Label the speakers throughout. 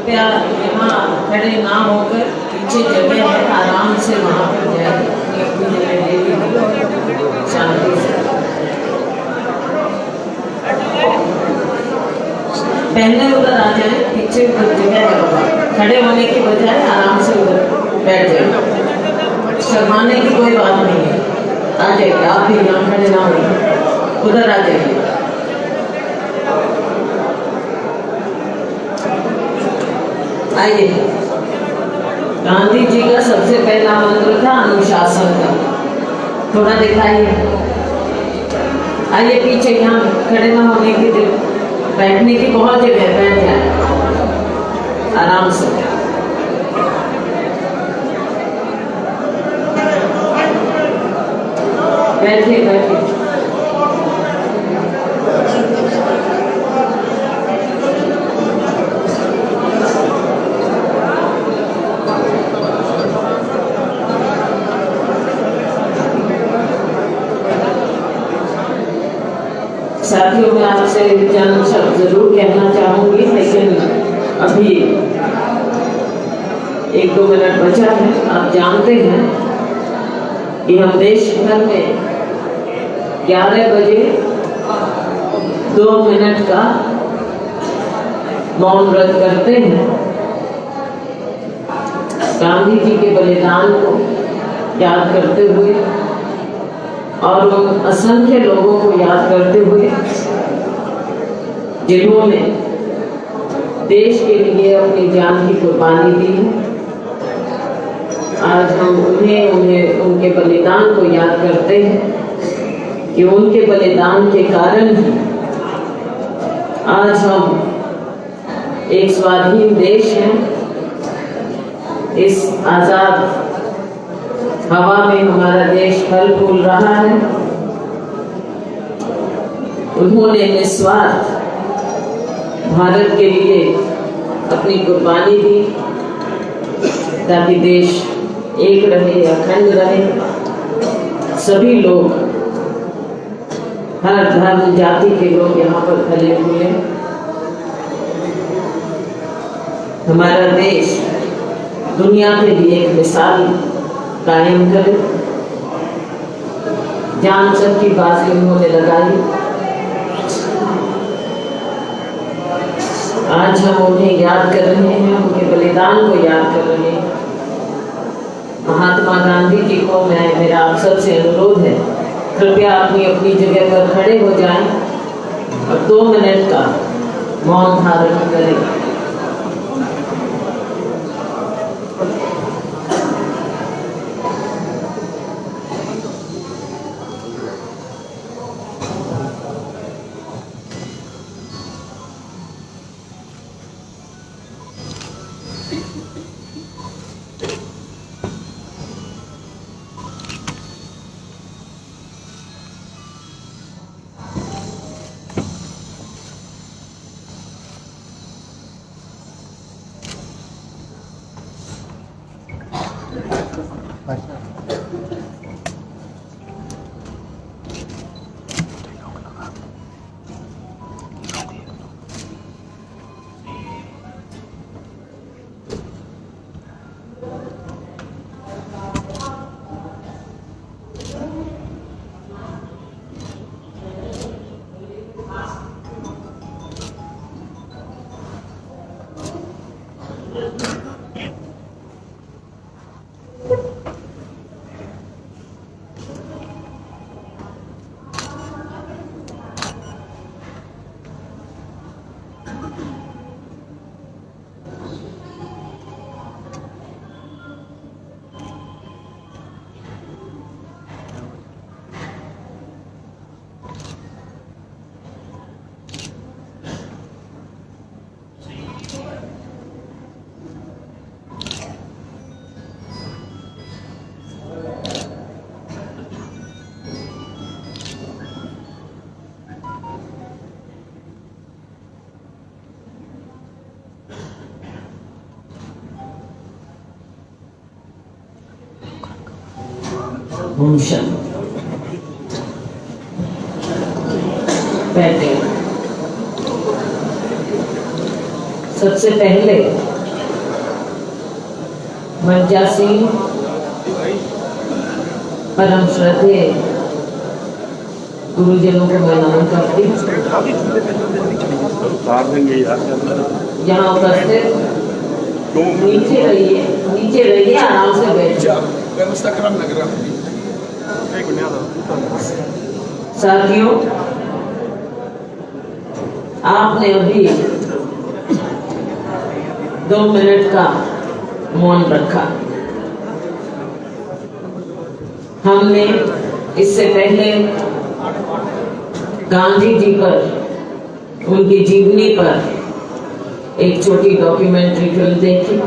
Speaker 1: कृपया यहाँ खड़े ना होकर पीछे जगह है, आराम से वहाँ पर जाए, अपनी जगह ले लीजिए शांति से। पहले उधर आ जाए, पीछे उधर जगह है बाबा, खड़े होने की बजाय आराम से उधर बैठ जाए, शर्माने की कोई बात नहीं है। आ जाइए, आप भी यहाँ खड़े ना होइए, उधर आ जाइए। आइए, गांधी जी का सबसे पहला मंत्र था अनुशासन का, थोड़ा दिखाइए। आइए पीछे, यहाँ खड़े ना होने की, बैठने की बहुत जगह है, बैठ जाए आराम से। बैठिए बैठिए। साथियों, मैं आपसे चंद शब्द जरूर कहना चाहूंगी, लेकिन अभी 1-2 मिनट बचा है। आप जानते हैं कि हम देश भर में 11 बजे 2 मिनट का मौन व्रत करते हैं, गांधी जी के बलिदान को याद करते हुए और उन असंख्य लोगों को याद करते हुए जिन्होंने देश के लिए अपनी जान की कुर्बानी दी है। आज हम उन्हें उनके बलिदान को याद करते हैं कि उनके बलिदान के कारण ही आज हम एक स्वाधीन देश हैं। इस आजाद हवा में हमारा देश फल फूल रहा है। उन्होंने निस्वार्थ भारत के लिए अपनी कुर्बानी दी ताकि देश एक रहे, अखंड रहे। सभी लोग, हर धर्म जाति के लोग यहाँ पर फले फूले। हमारा देश दुनिया के लिए एक मिसाल कायम करे। जान सबकी बाजी उन्होंने लगाई। आज हम उन्हें याद कर रहे हैं, उनके बलिदान को याद कर रहे हैं। महात्मा गांधी जी को मेरा आप सबसे अनुरोध है, कृपया अपनी अपनी जगह पर खड़े हो जाएं और 2 मिनट का मौन धारण करें। बैठे। सबसे पहले मंजा सिंह, परम श्रद्धेय गुरुजनों को मैं नमन करती हूँ। यहाँ उपस्थित नीचे रहिए, आराम से बैठिए। साथियों, आपने अभी 2 मिनट का मौन रखा। हमने इससे पहले गांधी जी पर, उनकी जीवनी पर एक छोटी डॉक्यूमेंट्री फिल्म देखी।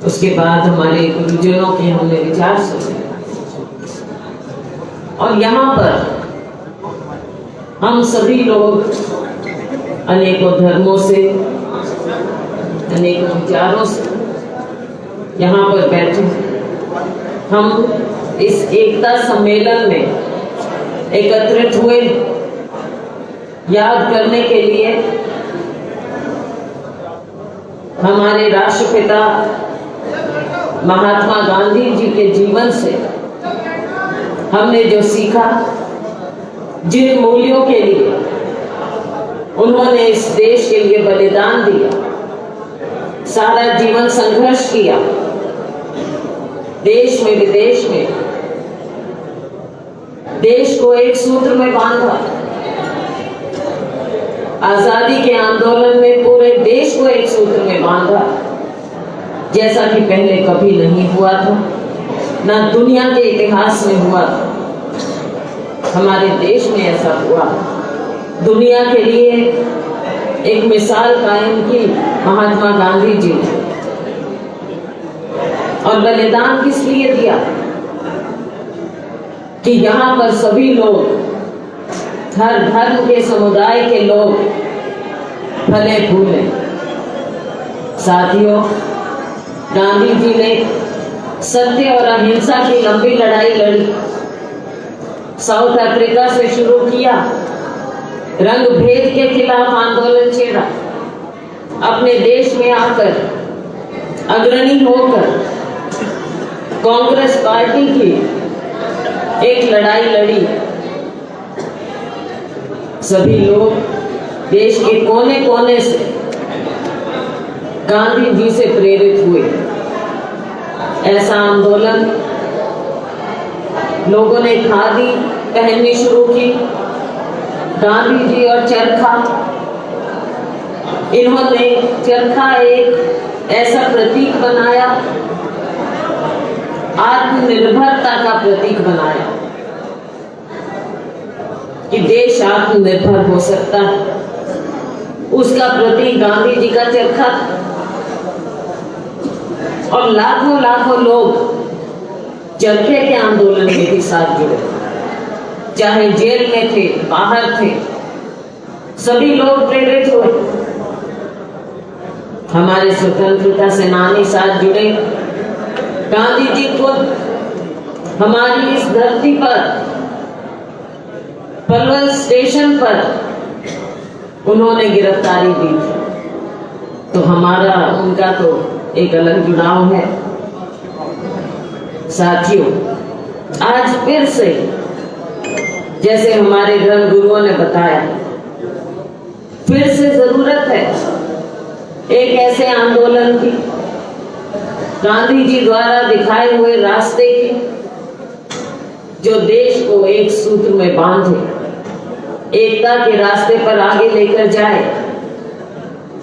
Speaker 1: उसके बाद हमारे गुरुजनों के हमने विचार सुने और यहाँ पर हम सभी लोग अनेकों धर्मों से, अनेकों विचारों से यहाँ पर बैठे। हम इस एकता सम्मेलन में एकत्रित हुए याद करने के लिए हमारे राष्ट्रपिता महात्मा गांधी जी के जीवन से हमने जो सीखा, जिन मूल्यों के लिए उन्होंने इस देश के लिए बलिदान दिया, सारा जीवन संघर्ष किया, देश में विदेश में देश को एक सूत्र में बांधा, आजादी के आंदोलन में पूरे देश को एक सूत्र में बांधा, जैसा कि पहले कभी नहीं हुआ था, ना दुनिया के इतिहास में हुआ था। हमारे देश में ऐसा हुआ, दुनिया के लिए एक मिसाल कायम की महात्मा गांधी जी ने। और बलिदान किस लिए दिया कि यहाँ पर सभी लोग, हर धर्म के समुदाय के लोग फले फूले। साथियों, गांधी जी ने सत्य और अहिंसा की लंबी लड़ाई लड़ी। साउथ अफ्रीका से शुरू किया, रंग भेद के खिलाफ आंदोलन छेड़ा, अपने देश में आकर अग्रणी होकर कांग्रेस पार्टी की एक लड़ाई लड़ी। सभी लोग देश के कोने कोने से गांधी जी से प्रेरित हुए। ऐसा आंदोलन, लोगों ने खादी पहननी शुरू की। गांधी जी और चरखा, इन्होंने चरखा एक ऐसा प्रतीक बनाया, आत्मनिर्भरता का प्रतीक बनाया कि देश आत्मनिर्भर हो सकता है। उसका प्रतीक गांधी जी का चरखा था। और लाखों लाखों लोग चरखे के आंदोलन में भी साथ जुड़े, चाहे जेल में थे, बाहर थे, सभी लोग प्रेरित हुए। हमारे स्वतंत्रता सेनानी साथ जुड़े। गांधी जी खुद हमारी इस धरती पर पलवल स्टेशन पर उन्होंने गिरफ्तारी दी थी। तो हमारा उनका तो एक अलग जुड़ाव है। साथियों, आज फिर से जैसे हमारे धर्म गुरुओं ने बताया, फिर से जरूरत है एक ऐसे आंदोलन की, गांधी जी द्वारा दिखाए हुए रास्ते की, जो देश को एक सूत्र में बांधे, एकता के रास्ते पर आगे लेकर जाए,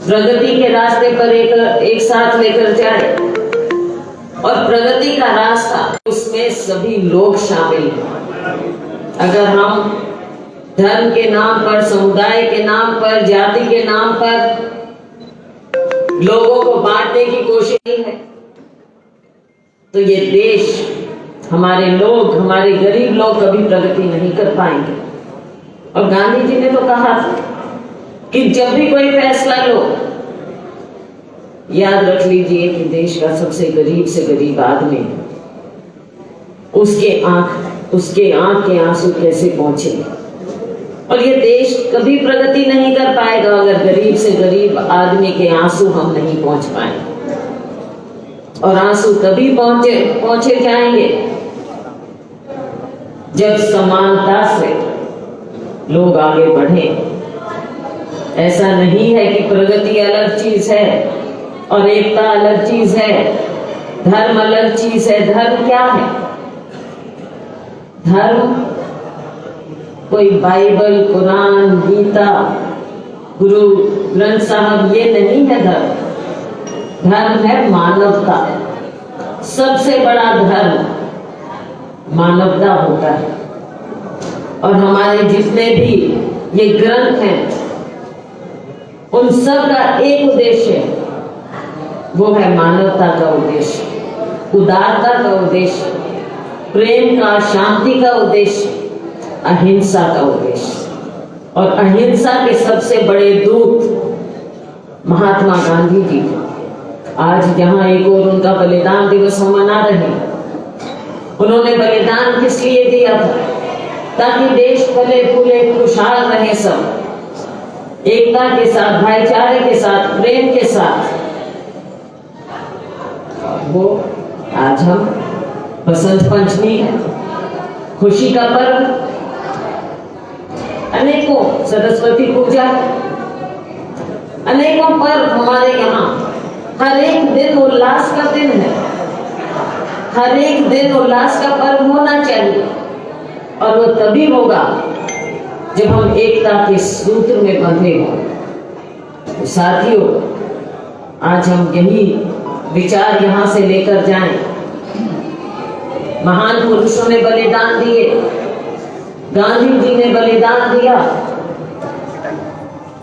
Speaker 1: प्रगति के रास्ते पर एक साथ लेकर जाए। और प्रगति का रास्ता, उसमें सभी लोग शामिल हैं। अगर हम धर्म के नाम पर, समुदाय के नाम पर, जाति के नाम पर लोगों को बांटने की कोशिश की है, तो ये देश, हमारे लोग, हमारे गरीब लोग कभी प्रगति नहीं कर पाएंगे। और गांधी जी ने तो कहा था कि जब भी कोई फैसला लो, याद रख लीजिए कि देश का सबसे गरीब से गरीब आदमी, उसके आंख के आंसू कैसे पहुंचे। और ये देश कभी प्रगति नहीं कर पाएगा अगर गरीब से गरीब आदमी के आंसू हम नहीं पहुंच पाएंगे। और आंसू तभी पहुंचे जाएंगे जब समानता से लोग आगे बढ़े। ऐसा नहीं है कि प्रगति अलग चीज है और एकता अलग चीज है, धर्म अलग चीज है। धर्म क्या है? धर्म कोई बाइबल, कुरान, गीता, गुरु ग्रंथ साहब ये नहीं है। धर्म है मानवता। सबसे बड़ा धर्म मानवता होता है। और हमारे जितने भी ये ग्रंथ हैं उन सब का एक उद्देश्य है, वो है मानवता का उद्देश्य, उदारता का उद्देश्य, प्रेम का, शांति का उद्देश्य, अहिंसा का उद्देश्य। और अहिंसा के सबसे बड़े दूत महात्मा गांधी जी। आज यहाँ एक और उनका बलिदान दिवस हम मना रहे हैं। उन्होंने बलिदान किस लिए दिया था? ताकि देश फले फूले खुशहाल रहे, सब एकता के साथ, भाईचारे के साथ, प्रेम के साथ। वो आज हम बसंत पंचमी है, खुशी का पर्व, अनेकों सरस्वती पूजा, अनेकों पर्व हमारे यहाँ। हर एक दिन उल्लास का दिन है, हर एक दिन उल्लास का पर्व होना चाहिए। और वो तभी होगा जब हम एकता के सूत्र में बंधे हों। साथियों, आज हम यही विचार यहाँ से लेकर जाएं। महान पुरुषों ने बलिदान दिए, गांधी जी ने बलिदान दिया,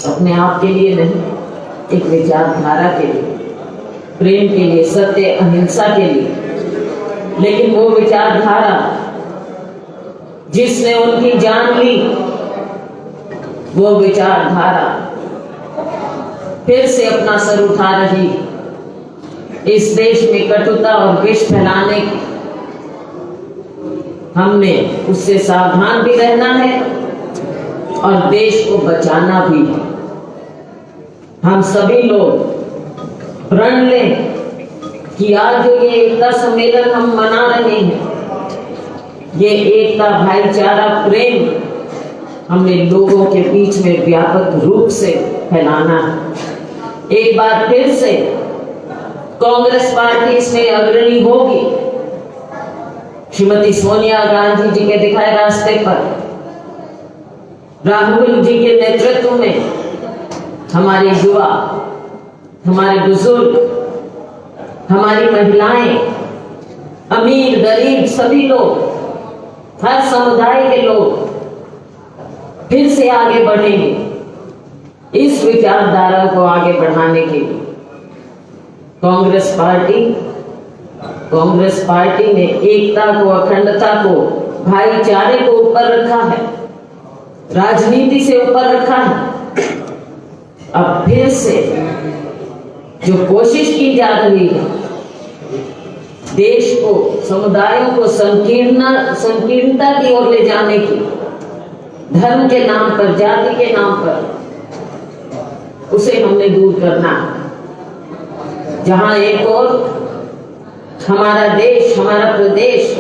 Speaker 1: अपने आप के लिए नहीं, एक विचारधारा के लिए, प्रेम के लिए, सत्य अहिंसा के लिए। लेकिन वो विचारधारा जिसने उनकी जान ली, वो विचारधारा फिर से अपना सर उठा रही। इस देश में कटुता और विष फैलाने की हमने उससे सावधान भी रहना है और देश को बचाना भी है। हम सभी लोग प्रण लें कि आज जो ये एकता सम्मेलन हम मना रहे हैं, ये एकता, भाईचारा, प्रेम हमने लोगों के बीच में व्यापक रूप से फैलाना है। एक बार फिर से कांग्रेस पार्टी इसमें अग्रणी होगी। श्रीमती सोनिया गांधी जी के दिखाए रास्ते पर, राहुल जी के नेतृत्व में हमारे युवा, हमारे बुजुर्ग, हमारी महिलाएं, अमीर गरीब सभी लोग, हर समुदाय के लोग फिर से आगे बढ़ेंगे इस विचारधारा को आगे बढ़ाने के लिए। कांग्रेस पार्टी ने एकता को, अखंडता को, भाईचारे को ऊपर रखा है, राजनीति से ऊपर रखा है। अब फिर से जो कोशिश की जा रही है देश को, समुदायों को संकीर्णता की ओर ले जाने की, धर्म के नाम पर, जाति के नाम पर, उसे हमने दूर करना है। जहां एक और हमारा देश, हमारा प्रदेश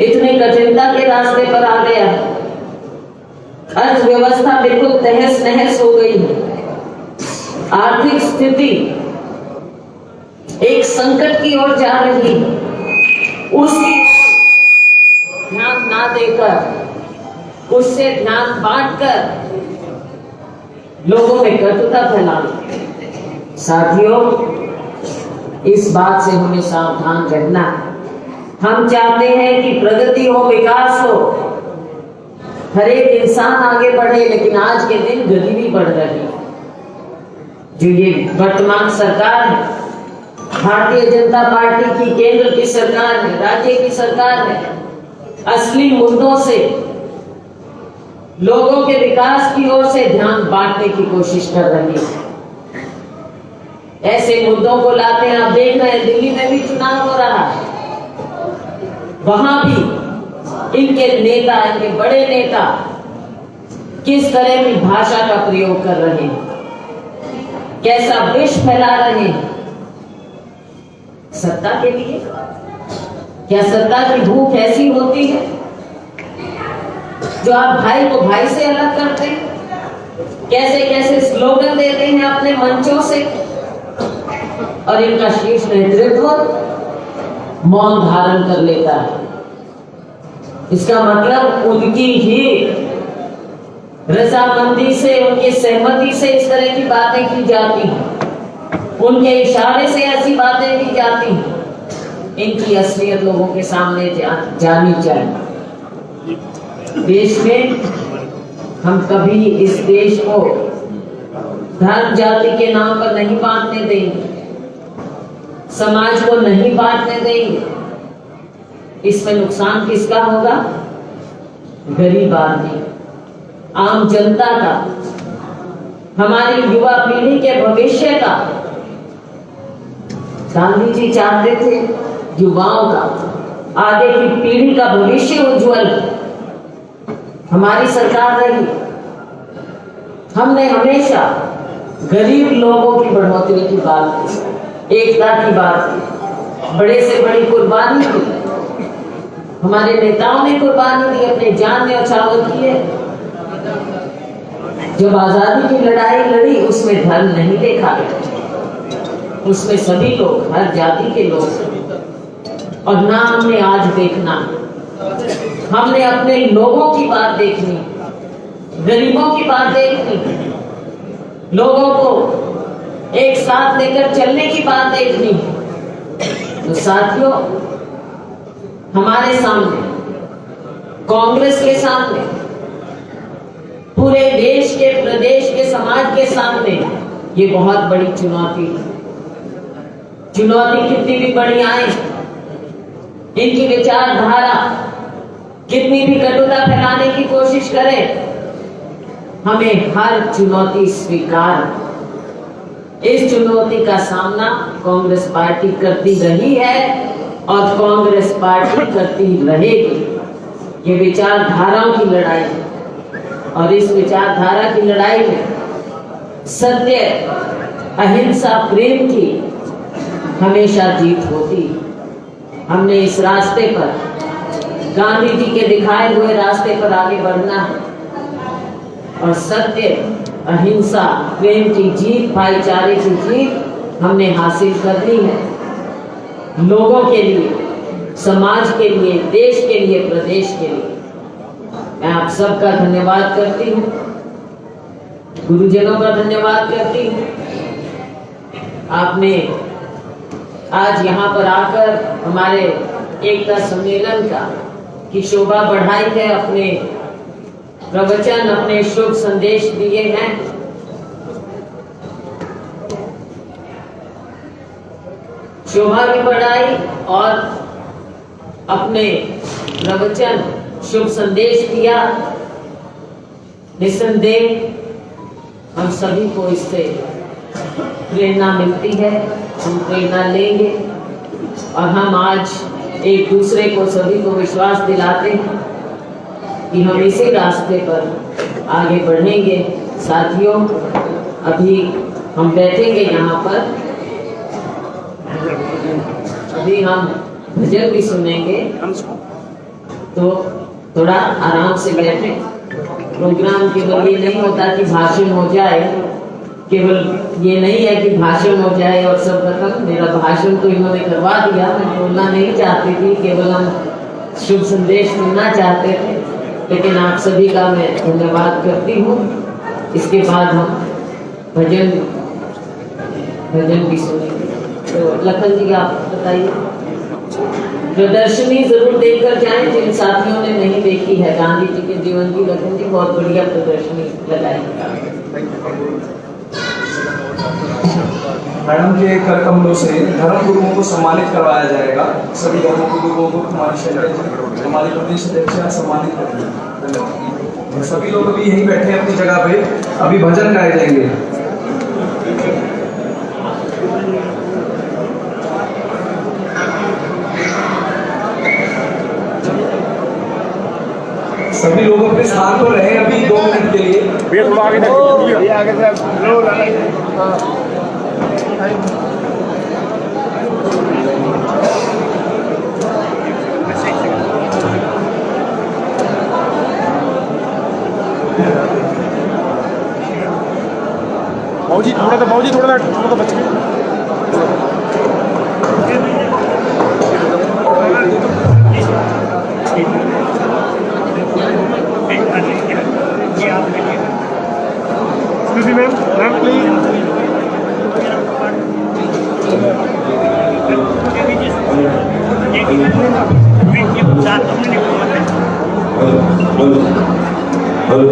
Speaker 1: इतनी कठिनता के रास्ते पर आ गया है, अर्थव्यवस्था बिल्कुल तहस नहस हो गई है, आर्थिक स्थिति एक संकट की ओर जा रही है, उसकी ध्यान ना देकर, उससे ध्यान बांटकर लोगों में कटुता फैलाना। साथियों, इस बात से हमें सावधान रहना है। हम चाहते हैं कि प्रगति हो, विकास हो, हर एक इंसान आगे बढ़े, लेकिन आज के दिन गरीबी बढ़ रही है। जो ये वर्तमान सरकार है, भारतीय जनता पार्टी की, केंद्र की सरकार है, राज्य की सरकार है, असली मुद्दों से, लोगों के विकास की ओर से ध्यान बांटने की कोशिश कर रही है। ऐसे मुद्दों को लाते हैं। आप देख रहे हैं दिल्ली में भी चुनाव हो रहा है, वहां भी इनके नेता, इनके बड़े नेता किस तरह की भाषा का प्रयोग कर रहे हैं, कैसा विष फैला रहे हैं, सत्ता के लिए? क्या सत्ता की भूख ऐसी होती है जो आप भाई को भाई से अलग करते हैं? कैसे कैसे स्लोगन देते हैं अपने मंचों से, और इनका शीर्ष नेतृत्व मौन धारण कर लेता है। इसका मतलब उनकी ही रजामंदी से, उनकी सहमति से इस तरह की बातें की जाती हैं, उनके इशारे से ऐसी बातें की जाती हैं। इनकी असलियत लोगों के सामने जानी चाहिए। देश में हम कभी इस देश को धर्म जाति के नाम पर नहीं बांटने देंगे, समाज को नहीं बांटने देंगे। इसमें नुकसान किसका होगा? गरीब आदमी, आम जनता का, हमारी युवा पीढ़ी के भविष्य का। गांधी जी चाहते थे युवाओं का, आगे की पीढ़ी का भविष्य उज्जवल। हमारी सरकार रही, हमने हमेशा गरीब लोगों की बढ़ोतरी की बात की, एकता की बात की, बड़े से बड़ी कुर्बानी की। हमारे नेताओं ने कुर्बानी दी, अपने जान न्यौछावर किए। जब आजादी की लड़ाई लड़ी उसमें धर्म नहीं देखा गया, उसमें सभी लोग, हर जाति के लोग। और ना हमने आज देखना, हमने अपने लोगों की बात देखनी, गरीबों की बात देखनी, लोगों को एक साथ लेकर चलने की बात देखनी। तो साथियों, हमारे सामने, कांग्रेस के सामने, पूरे देश के, प्रदेश के, समाज के सामने ये बहुत बड़ी चुनौती है। चुनौती कितनी भी बड़ी आए, इनकी विचारधारा कितनी भी कटुता फैलाने की कोशिश करे, हमें हर चुनौती स्वीकार। इस चुनौती का सामना कांग्रेस पार्टी करती रही है और कांग्रेस पार्टी करती रहेगी। ये विचारधाराओं की लड़ाई है और इस विचारधारा की लड़ाई में सत्य, अहिंसा, प्रेम की हमेशा जीत होती। हमने इस रास्ते पर, गांधी जी के दिखाए हुए रास्ते पर आगे बढ़ना है और सत्य, अहिंसा, प्रेम की जीत, भाईचारे की जीत हमने हासिल करनी है। लोगों के लिए, समाज के लिए, देश के लिए, प्रदेश के लिए मैं आप सबका धन्यवाद करती हूँ, गुरुजनों का धन्यवाद करती हूँ। आपने आज यहाँ पर आकर हमारे एकता सम्मेलन का की शोभा बढ़ाई है, अपने प्रवचन, अपने शुभ संदेश दिए हैं। शोभा भी बढ़ाई और अपने प्रवचन, शुभ संदेश दिया। निस्संदेह हम सभी को इससे प्रेरणा मिलती है, हम प्रेरणा लेंगे और हम आज एक दूसरे को, सभी को विश्वास दिलाते हैं कि हम इसी रास्ते पर आगे बढ़ेंगे। साथियों, अभी हम बैठेंगे यहाँ पर, अभी हम भजन भी सुनेंगे, तो थोड़ा आराम से बैठे। प्रोग्राम केवल ये नहीं होता कि भाषण हो जाए, केवल ये नहीं है कि भाषण हो जाए और सब खत्म। मेरा भाषण तो इन्होंने करवा दिया, मैं बोलना नहीं चाहती थी, केवल हम शुभ संदेश सुनना चाहते थे। लेकिन आप सभी का मैं धन्यवाद करती हूँ। इसके बाद हम भजन भी सुनेंगे। तो लखन जी, आप बताइए। प्रदर्शनी जरूर देखकर जाएं, जिन साथियों ने नहीं देखी है गांधी जी के जीवन की। लखन जी बहुत बढ़िया प्रदर्शनी लगाई।
Speaker 2: मैडम के कर कमलों से धर्म गुरुओं को सम्मानित करवाया जाएगा। सभी धर्म गुरुओं को हमारी प्रदेश अध्यक्ष सम्मानित करेंगे। सभी लोग अभी यहीं बैठे हैं अपनी जगह पे, अभी भजन गाए जाएंगे। सभी लोग अपने स्थान पर रहे अभी 2 मिनट के लिए। आगे
Speaker 3: तो बाबू जी थोड़ा सा बच गए। Ma'am please
Speaker 4: hello